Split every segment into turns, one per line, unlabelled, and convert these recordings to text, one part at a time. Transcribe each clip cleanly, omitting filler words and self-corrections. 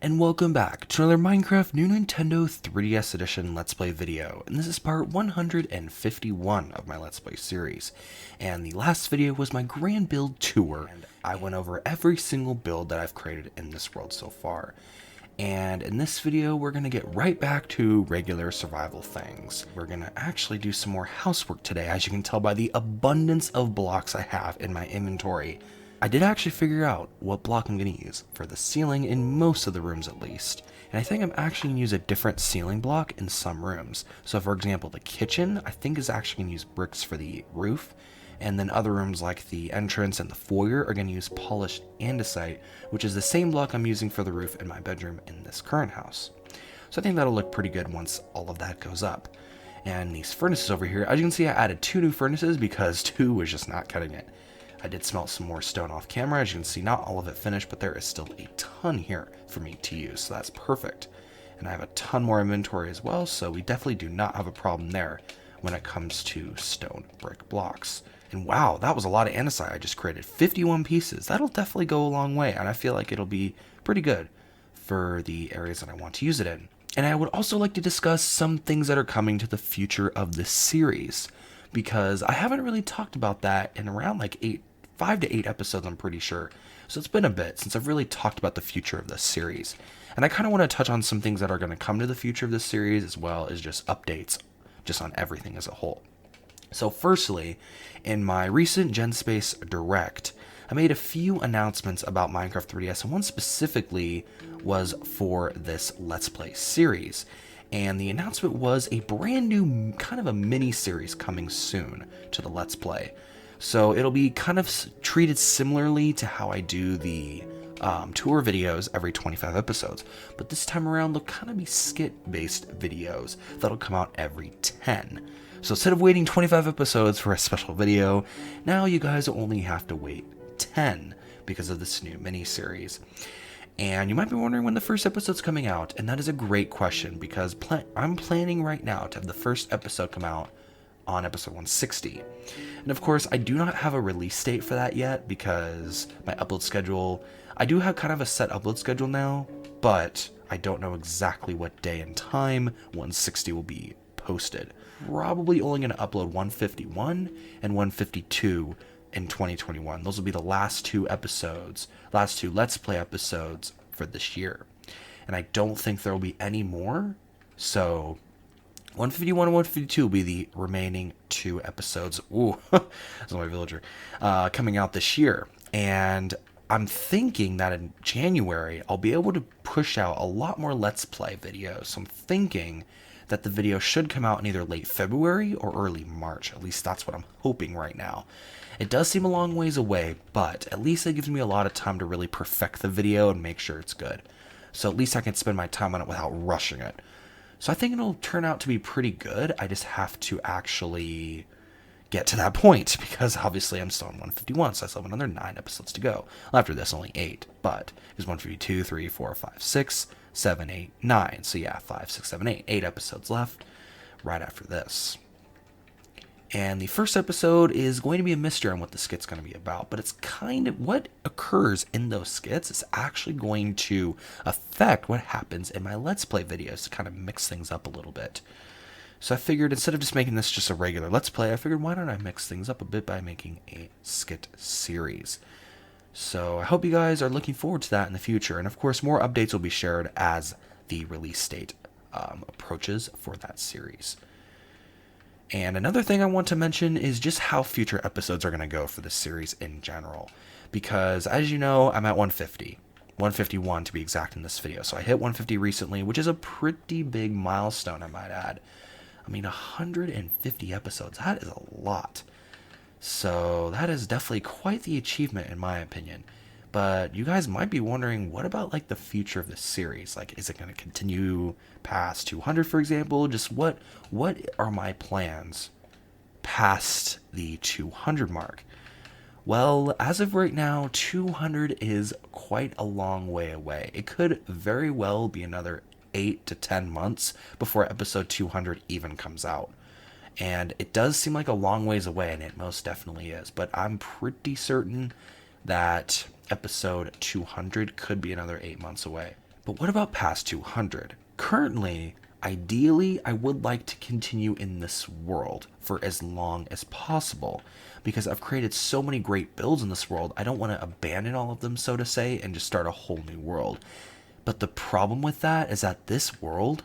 and welcome back to another Minecraft New Nintendo 3DS Edition Let's Play video, and this is part 151 of my Let's Play series. And the last video was my grand build tour, and I went over every single build that I've created in this world so far. And in this video, we're going to get right back to regular survival things. We're going to actually do some more housework today, as you can tell by the abundance of blocks I have in my inventory. I did actually figure out what block I'm going to use for the ceiling in most of the rooms at least, and I think I'm actually going to use a different ceiling block in some rooms. So for example, the kitchen I think is actually going to use bricks for the roof, and then other rooms like the entrance and the foyer are going to use polished andesite, which is the same block I'm using for the roof in my bedroom in this current house. So I think that'll look pretty good once all of that goes up. And these furnaces over here, as you can see, I added 2 new furnaces because 2 was just not cutting it. I did smelt some more stone off camera. As you can see, not all of it finished, but there is still a ton here for me to use, so that's perfect. And I have a ton more inventory as well, so we definitely do not have a problem there when it comes to stone brick blocks. And wow, that was a lot of andesite I just created. 51 pieces. That'll definitely go a long way, and I feel like it'll be pretty good for the areas that I want to use it in. And I would also like to discuss some things that are coming to the future of this series, because I haven't really talked about that in around like 5 to 8 episodes, I'm pretty sure. So it's been a bit since I've really talked about the future of this series. And I kind of want to touch on some things that are going to come to the future of this series, as well as just updates just on everything as a whole. So firstly, in my recent GenSpace Direct, I made a few announcements about Minecraft 3DS, and one specifically was for this Let's Play series. And the announcement was a brand new kind of a mini series coming soon to the Let's Play. So it'll be kind of treated similarly to how I do the tour videos every 25 episodes. But this time around, they'll kind of be skit-based videos that'll come out every 10. So instead of waiting 25 episodes for a special video, now you guys only have to wait 10 because of this new mini-series. And you might be wondering when the first episode's coming out, and that is a great question because I'm planning right now to have the first episode come out on episode 160. And of course, I do not have a release date for that yet because my upload schedule, I do have kind of a set upload schedule now, but I don't know exactly what day and time 160 will be posted. Probably only going to upload 151 and 152 in 2021. Those will be the last 2 episodes, last 2 Let's Play episodes for this year. And I don't think there will be any more, so 151 and 152 will be the remaining 2 episodes. Ooh, that's my villager. Coming out this year. And I'm thinking that in January, I'll be able to push out a lot more Let's Play videos. So I'm thinking that the video should come out in either late February or early March. At least that's what I'm hoping right now. It does seem a long ways away, but at least it gives me a lot of time to really perfect the video and make sure it's good. So at least I can spend my time on it without rushing it. So I think it'll turn out to be pretty good. I just have to actually get to that point because obviously I'm still on 151, so I still have another 9 episodes to go. Well, after this, only 8, but there's 152, 3, 4, 5, 6, 7, 8, 9. So yeah, 5, 6, 7, 8. 8 episodes left right after this. And the first episode is going to be a mystery on what the skit's going to be about, but it's kind of what occurs in those skits is actually going to affect what happens in my Let's Play videos to kind of mix things up a little bit. So I figured instead of just making this just a regular Let's Play, I figured why don't I mix things up a bit by making a skit series. So I hope you guys are looking forward to that in the future, and of course more updates will be shared as the release date approaches for that series. And another thing I want to mention is just how future episodes are going to go for this series in general. Because, as you know, I'm at 150. 151 to be exact in this video. So I hit 150 recently, which is a pretty big milestone, I might add. I mean, 150 episodes. That is a lot. So that is definitely quite the achievement in my opinion. But you guys might be wondering, what about like the future of this series? Like, is it going to continue past 200, for example? Just what are my plans past the 200 mark? Well, as of right now, 200 is quite a long way away. It could very well be another 8 to 10 months before episode 200 even comes out. And it does seem like a long ways away, and it most definitely is. But I'm pretty certain that episode 200 could be another 8 months away. But what about past 200? Currently, ideally, I would like to continue in this world for as long as possible because I've created so many great builds in this world. I don't want to abandon all of them, so to say, and just start a whole new world. But the problem with that is that this world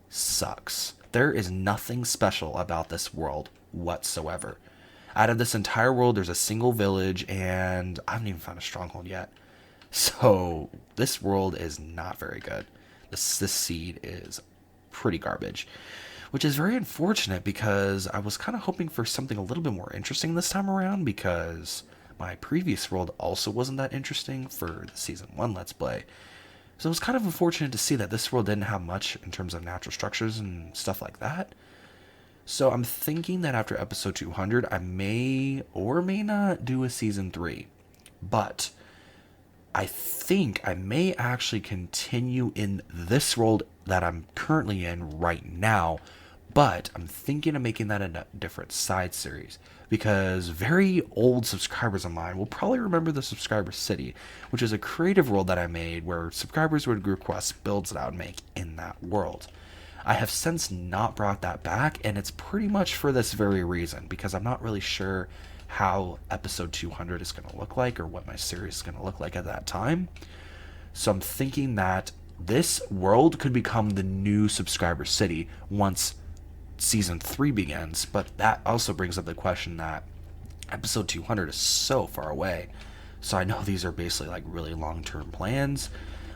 sucks. There is nothing special about this world whatsoever. Out of this entire world, there's a single village, and I haven't even found a stronghold yet. So this world is not very good. This seed is pretty garbage, which is very unfortunate because I was kind of hoping for something a little bit more interesting this time around because my previous world also wasn't that interesting for the season 1 Let's Play. So it was kind of unfortunate to see that this world didn't have much in terms of natural structures and stuff like that. So I'm thinking that after episode 200, I may or may not do a season 3. But I think I may actually continue in this world that I'm currently in right now, but I'm thinking of making that a different side series because very old subscribers of mine will probably remember the Subscriber City, which is a creative world that I made where subscribers would request builds that I would make in that world. I have since not brought that back, and it's pretty much for this very reason because I'm not really sure how episode 200 is going to look like or what my series is going to look like at that time. So I'm thinking that this world could become the new Subscriber City once season 3 begins, but that also brings up the question that episode 200 is so far away. So I know these are basically like really long-term plans,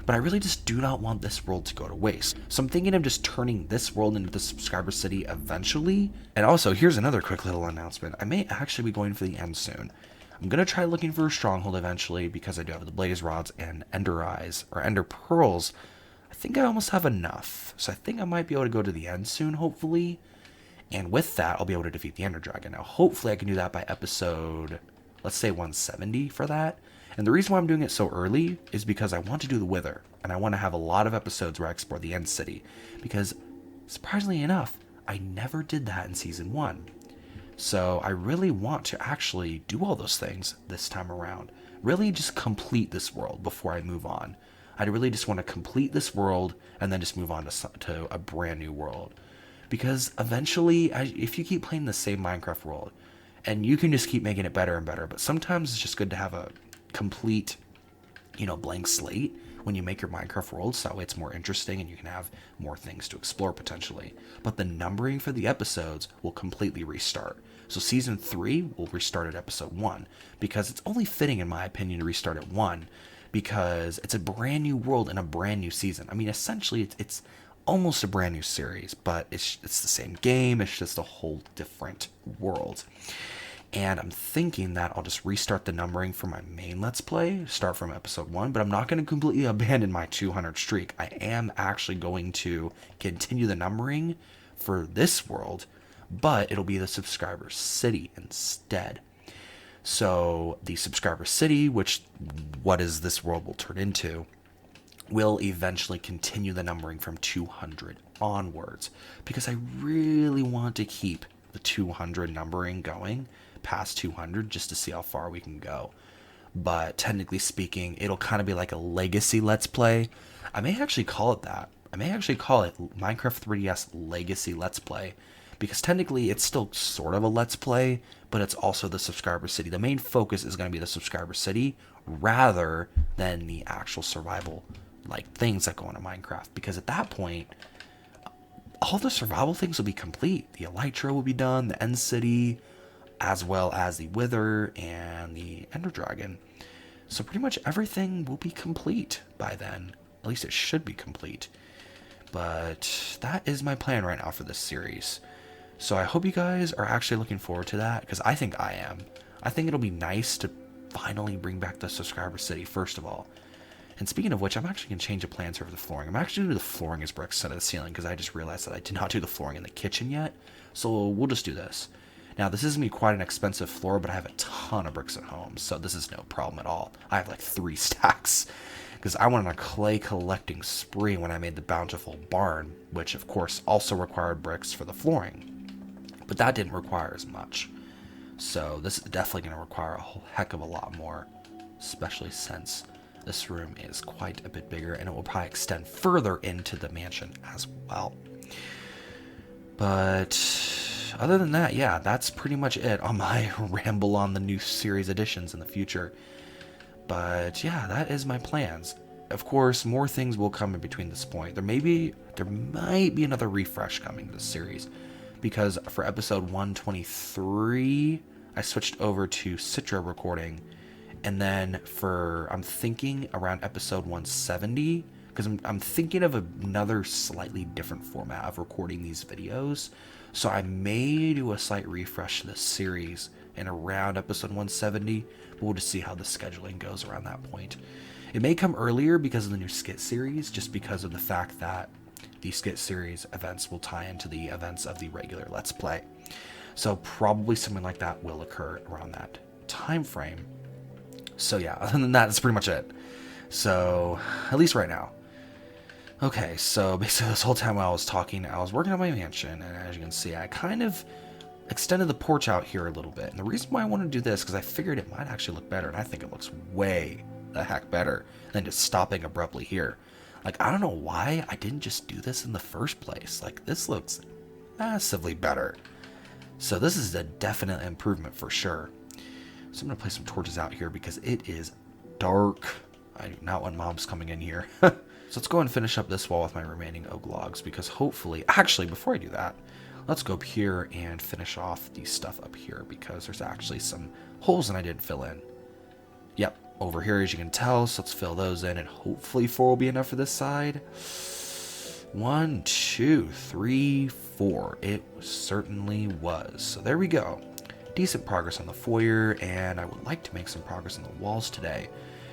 but I really just do not want this world to go to waste. So I'm thinking of just turning this world into the Subscriber City eventually. And also, here's another quick little announcement. I may actually be going for the end soon. I'm going to try looking for a stronghold eventually because I do have the Blaze Rods and Ender Eyes, or Ender Pearls. I think I almost have enough. So I think I might be able to go to the end soon, hopefully. And with that, I'll be able to defeat the Ender Dragon. Now, hopefully I can do that by episode, let's say 170 for that. And the reason why I'm doing it so early is because I want to do the Wither, and I want to have a lot of episodes where I explore the End City, because surprisingly enough, I never did that in Season 1. So I really want to actually do all those things this time around. Really just complete this world before I move on. I really just want to complete this world and then just move on to a brand new world. Because eventually, if you keep playing the same Minecraft world, and you can just keep making it better and better, but sometimes it's just good to have a complete, blank slate when you make your Minecraft world, so that way it's more interesting and you can have more things to explore potentially. But the numbering for the episodes will completely restart. So season 3 will restart at episode 1, because it's only fitting, in my opinion, to restart at 1, because it's a brand new world and a brand new season. I mean, essentially, it's almost a brand new series, but it's the same game, it's just a whole different world. And I'm thinking that I'll just restart the numbering for my main Let's Play, start from episode 1, but I'm not going to completely abandon my 200 streak. I am actually going to continue the numbering for this world, but it'll be the Subscriber City instead. So the Subscriber City, what is this world will turn into, will eventually continue the numbering from 200 onwards, because I really want to keep the 200 numbering going past 200 just to see how far we can go. But technically speaking, it'll kind of be like a legacy Let's Play. I may actually call it that. I may actually call it Minecraft 3DS Legacy Let's Play, because technically it's still sort of a Let's Play, but it's also the Subscriber City. The main focus is going to be the Subscriber City rather than the actual survival things that go into Minecraft, because at that point all the survival things will be complete. The Elytra will be done, the End City, as well as the Wither and the Ender Dragon. So pretty much everything will be complete by then. At least it should be complete. But that is my plan right now for this series. So I hope you guys are actually looking forward to that, because I think I am. I think it'll be nice to finally bring back the Subscriber City, first of all. And speaking of which, I'm actually going to change the plans for the flooring. I'm actually going to do the flooring as bricks instead of the ceiling, because I just realized that I did not do the flooring in the kitchen yet. So we'll just do this. Now, this is going to be quite an expensive floor, but I have a ton of bricks at home, so this is no problem at all. I have 3 stacks, because I went on a clay collecting spree when I made the Bountiful Barn, which of course also required bricks for the flooring. But that didn't require as much. So this is definitely going to require a whole heck of a lot more, especially since This room is quite a bit bigger, and it will probably extend further into the mansion as well. But other than that, yeah, that's pretty much it on my ramble on the new series additions in the future. But yeah, that is my plans. Of course, more things will come in between this point. There might be another refresh coming to this series, because for episode 123, I switched over to Citra recording, and then I'm thinking around episode 170, because I'm thinking of another slightly different format of recording these videos. So I may do a slight refresh to this series in around episode 170, but we'll just see how the scheduling goes around that point. It may come earlier because of the new skit series, just because of the fact that the skit series events will tie into the events of the regular Let's Play. So probably something like that will occur around that time frame. So yeah, other than that, that's pretty much it. So, at least right now. Okay, so basically this whole time while I was talking, I was working on my mansion, and as you can see, I kind of extended the porch out here a little bit. And the reason why I want to do this, because I figured it might actually look better, and I think it looks way the heck better than just stopping abruptly here. Like, I don't know why I didn't just do this in the first place. Like, this looks massively better. So this is a definite improvement for sure. So I'm going to place some torches out here because it is dark. I do not want mobs coming in here. So let's go and finish up this wall with my remaining oak logs, because hopefully, actually, before I do that, let's go up here and finish off the stuff up here, because there's actually some holes that I didn't fill in. Yep, over here, as you can tell, so let's fill those in, and hopefully 4 will be enough for this side. 1, 2, 3, 4. It certainly was. So there we go. Decent progress on the foyer, and I would like to make some progress on the walls today.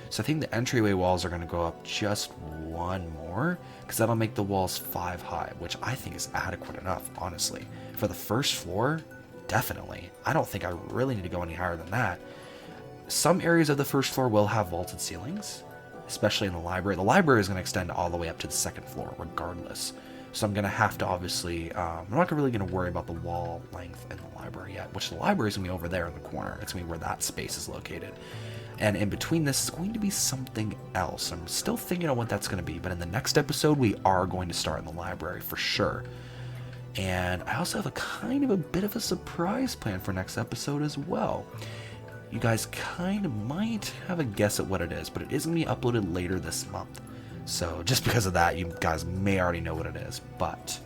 So I think the entryway walls are going to go up just 1 more, because that'll make the walls 5 high, which I think is adequate enough, honestly. For the first floor, definitely. I don't think I really need to go any higher than that. Some areas of the first floor will have vaulted ceilings, especially in the library. The library is going to extend all the way up to the 2nd floor, regardless. So I'm going to have to obviously, I'm not really going to worry about the wall length in the library yet, which the library is going to be over there in the corner. It's going to be where that space is located. And in between this is going to be something else. I'm still thinking on what that's going to be, but in the next episode, we are going to start in the library for sure. And I also have a bit of a surprise plan for next episode as well. You guys kind of might have a guess at what it is, but it is going to be uploaded later this month. So just because of that, you guys may already know what it is, but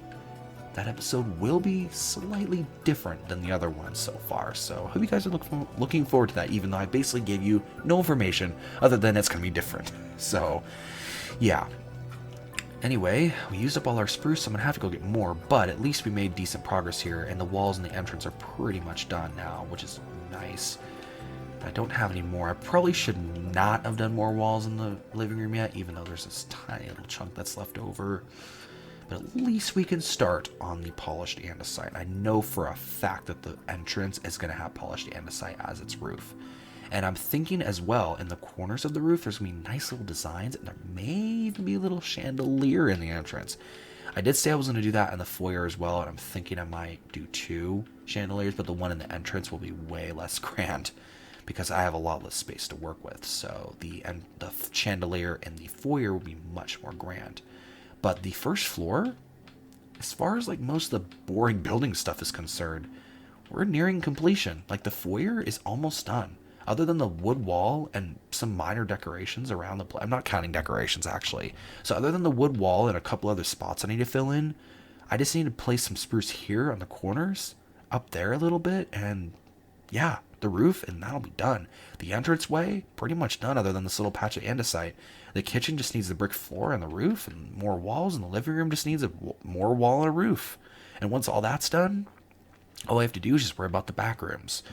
that episode will be slightly different than the other ones so far. So I hope you guys are looking forward to that, even though I basically gave you no information other than it's going to be different. So yeah. Anyway, we used up all our spruce, so I'm going to have to go get more, but at least we made decent progress here, and the walls and the entrance are pretty much done now, which is nice. I don't have any more. I probably should not have done more walls in the living room yet, even though there's this tiny little chunk that's left over. But at least we can start on the polished andesite. I know for a fact that the entrance is going to have polished andesite as its roof. And I'm thinking as well, in the corners of the roof, there's going to be nice little designs, and there may even be a little chandelier in the entrance. I did say I was going to do that in the foyer as well, and I'm thinking I might do 2 chandeliers, but the one in the entrance will be way less grand, because I have a lot less space to work with. So the chandelier in the foyer will be much more grand. But the first floor, as far as like most of the boring building stuff is concerned, we're nearing completion. Like the foyer is almost done. Other than the wood wall and some minor decorations around the place. I'm not counting decorations actually. So other than the wood wall and a couple other spots I need to fill in, I just need to place some spruce here on the corners, up there a little bit, and yeah, the roof, and that'll be done. The entranceway, pretty much done other than this little patch of andesite. The kitchen just needs the brick floor and the roof and more walls, and the living room just needs more wall and a roof. And once all that's done, all I have to do is just worry about the back rooms.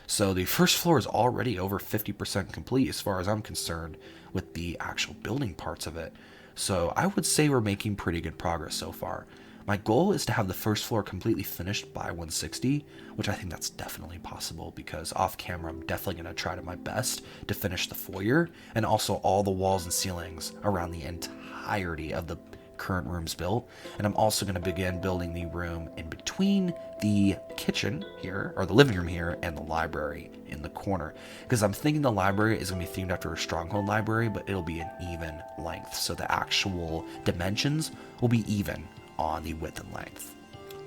So the first floor is already over 50% complete as far as I'm concerned with the actual building parts of it. So I would say we're making pretty good progress so far. My goal is to have the first floor completely finished by 160, which I think that's definitely possible, because off camera I'm definitely going to try to my best to finish the foyer and also all the walls and ceilings around the entirety of the current rooms built, and I'm also going to begin building the room in between the kitchen here, or the living room here, and the library in the corner, because I'm thinking the library is going to be themed after a Stronghold library, but it'll be an even length, so the actual dimensions will be even on the width and length.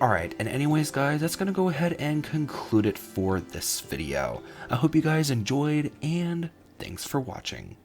Alright, and anyways guys, that's going to go ahead and conclude it for this video. I hope you guys enjoyed, and thanks for watching.